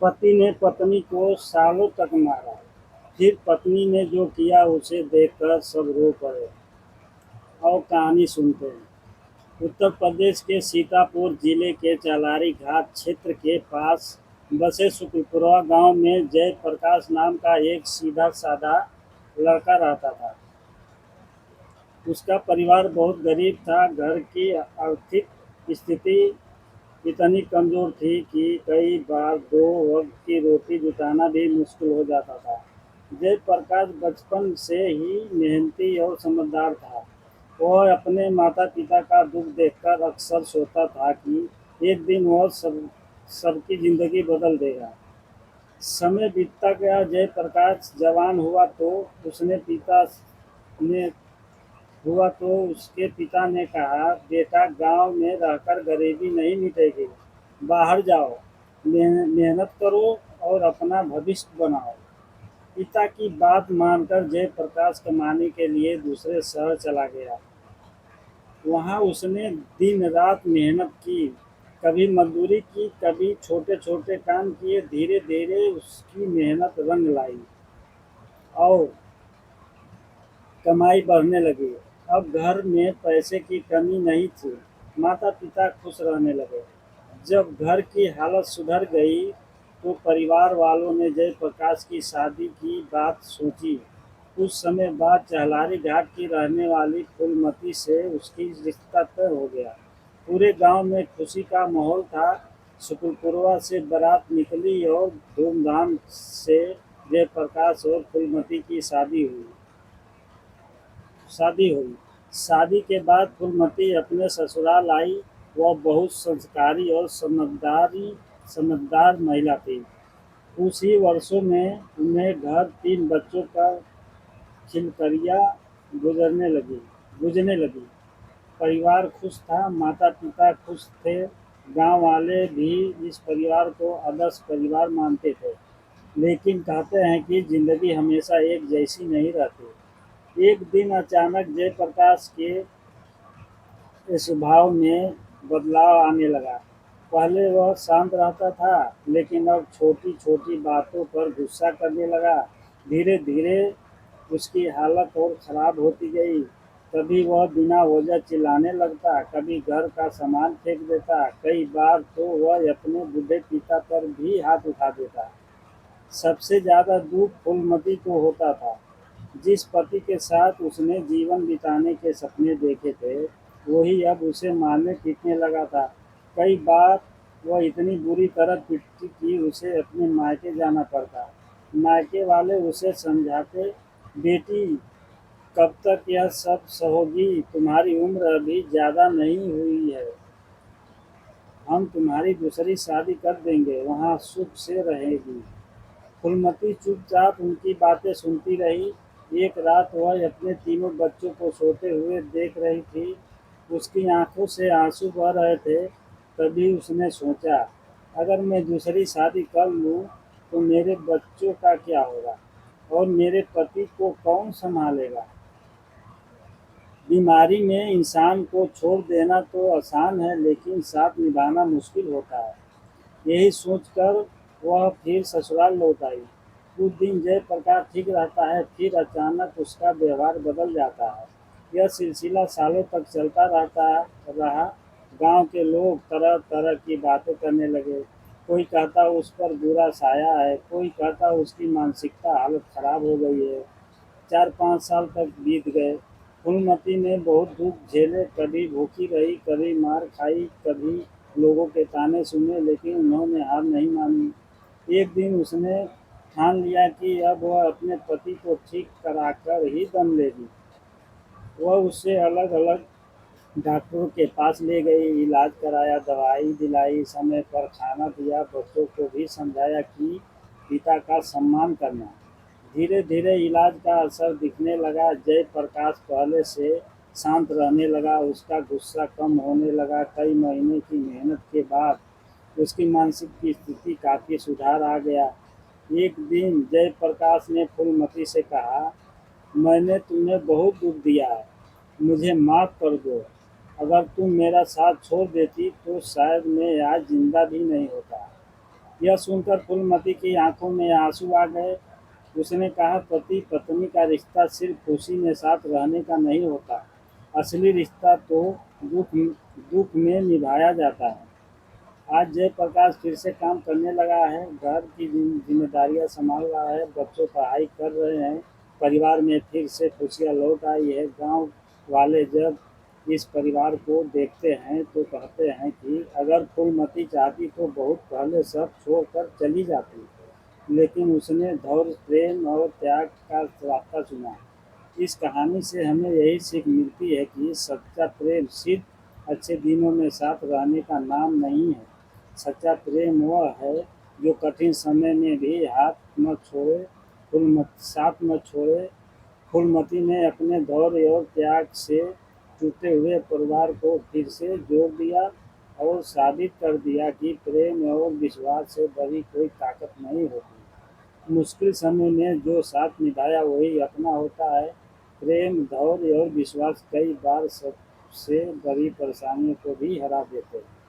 पति ने पत्नी को सालों तक मारा। फिर पत्नी ने जो किया उसे देखकर सब रो पड़े। और कहानी सुनते हैं। उत्तर प्रदेश के सीतापुर जिले के चालारी घाट क्षेत्र के पास बसे शुक्लपुरा गांव में जयप्रकाश नाम का एक सीधा साधा लड़का रहता था। उसका परिवार बहुत गरीब था। घर की आर्थिक स्थिति इतनी कमजोर थी कि कई बार दो वक्त की रोटी जुटाना भी मुश्किल हो जाता था। जयप्रकाश बचपन से ही मेहनती और समझदार था। वह अपने माता पिता का दुख देखकर अक्सर सोचता था कि एक दिन वह सबकी जिंदगी बदल देगा। समय बीतता गया। जयप्रकाश जवान ने उसके पिता ने कहा, बेटा, गांव में रहकर गरीबी नहीं मिटेगी। बाहर जाओ, मेहनत करो और अपना भविष्य बनाओ। पिता की बात मानकर जयप्रकाश कमाने के लिए दूसरे शहर चला गया। वहाँ उसने दिन रात मेहनत की। कभी मजदूरी की, कभी छोटे छोटे काम किए। धीरे धीरे उसकी मेहनत रंग लाई और कमाई बढ़ने लगी। अब घर में पैसे की कमी नहीं थी। माता पिता खुश रहने लगे। जब घर की हालत सुधर गई तो परिवार वालों ने जयप्रकाश की शादी की बात सोची। कुछ समय बाद चहलारी घाट की रहने वाली फूलमती से उसकी रिश्ता तय हो गया। पूरे गांव में खुशी का माहौल था। शुक्लपुरवा से बारात निकली और धूमधाम से जयप्रकाश और फूलमती की शादी हुई। शादी के बाद फूलमती अपने ससुराल आई। वह बहुत संस्कारी और समझदार महिला थी। कुछ ही वर्षों में उन्हें घर, 3 बच्चों का खिलकरिया गुजरने लगी। परिवार खुश था, माता पिता खुश थे। गांव वाले भी इस परिवार को आदर्श परिवार मानते थे। लेकिन कहते हैं कि जिंदगी हमेशा एक जैसी नहीं रहती। एक दिन अचानक जयप्रकाश के स्वभाव में बदलाव आने लगा। पहले वह शांत रहता था, लेकिन अब छोटी छोटी बातों पर गुस्सा करने लगा। धीरे धीरे उसकी हालत और खराब होती गई। कभी वह बिना वजह चिल्लाने लगता, कभी घर का सामान फेंक देता, कई बार तो वह अपने बूढ़े पिता पर भी हाथ उठा देता। सबसे ज्यादा दुख फूलमती को होता था। जिस पति के साथ उसने जीवन बिताने के सपने देखे थे, वही अब उसे मारने पीटने लगा था। कई बार वह इतनी बुरी तरह पीटती कि उसे अपने मायके जाना पड़ता। मायके वाले उसे समझाते, बेटी, कब तक यह सब सहोगी? तुम्हारी उम्र अभी ज्यादा नहीं हुई है। हम तुम्हारी दूसरी शादी कर देंगे, वहाँ सुख से रहेगी। फूलमती चुपचाप उनकी बातें सुनती रही। एक रात वह अपने तीनों बच्चों को सोते हुए देख रही थी। उसकी आंखों से आंसू बह रहे थे। तभी उसने सोचा, अगर मैं दूसरी शादी कर लूं तो मेरे बच्चों का क्या होगा और मेरे पति को कौन संभालेगा? बीमारी में इंसान को छोड़ देना तो आसान है, लेकिन साथ निभाना मुश्किल होता है। यही सोचकर वह फिर ससुराल लौट आई। कुछ दिन जयप्रकाश ठीक रहता है, फिर अचानक उसका व्यवहार बदल जाता है। यह सिलसिला सालों तक चलता रहा। गांव के लोग तरह तरह की बातें करने लगे। कोई कहता उस पर बुरा साया है, कोई कहता उसकी मानसिकता हालत खराब हो गई है। 4-5 साल तक बीत गए। फूलमती ने बहुत दुख झेले। कभी भूखी रही, कभी मार खाई, कभी लोगों के ताने सुने, लेकिन उन्होंने हार नहीं मानी। एक दिन उसने ठान लिया कि अब वह अपने पति को ठीक कराकर ही दम लेगी। वह उससे अलग अलग डॉक्टरों के पास ले गई, इलाज कराया, दवाई दिलाई, समय पर खाना दिया, बच्चों को भी समझाया कि पिता का सम्मान करना। धीरे धीरे इलाज का असर दिखने लगा। जयप्रकाश पहले से शांत रहने लगा। उसका गुस्सा कम होने लगा। कई महीने की मेहनत के बाद उसकी मानसिक स्थिति काफ़ी सुधार आ गया। एक दिन जयप्रकाश ने फूलमती से कहा, मैंने तुम्हें बहुत दुख दिया है, मुझे माफ़ कर दो। अगर तुम मेरा साथ छोड़ देती तो शायद मैं आज जिंदा भी नहीं होता। यह सुनकर फूलमती की आंखों में आंसू आ गए। उसने कहा, पति पत्नी का रिश्ता सिर्फ खुशी में साथ रहने का नहीं होता, असली रिश्ता तो दुख दुख में निभाया जाता है। आज जयप्रकाश फिर से काम करने लगा है, घर की जिम्मेदारियां संभाल रहा है, बच्चों पढ़ाई कर रहे हैं, परिवार में फिर से खुशियां लौट आई है। गांव वाले जब इस परिवार को देखते हैं तो कहते हैं कि अगर फूलमती चाहती तो बहुत पहले सब छोड़कर चली जाती, लेकिन उसने धैर्य, प्रेम और त्याग का रास्ता चुना। इस कहानी से हमें यही सीख मिलती है कि सच्चा प्रेम सिर्फ अच्छे दिनों में साथ रहने का नाम नहीं है। सच्चा प्रेम वह है जो कठिन समय में भी हाथ न छोड़े, साथ न छोड़े। फूलमती ने अपने धैर्य और त्याग से टूटे हुए परिवार को फिर से जोड़ दिया और साबित कर दिया कि प्रेम और विश्वास से बड़ी कोई ताकत नहीं होती। मुश्किल समय में जो साथ निभाया वही अपना होता है। प्रेम, धैर्य और विश्वास कई बार सबसे बड़ी परेशानियों को भी हरा देते हैं।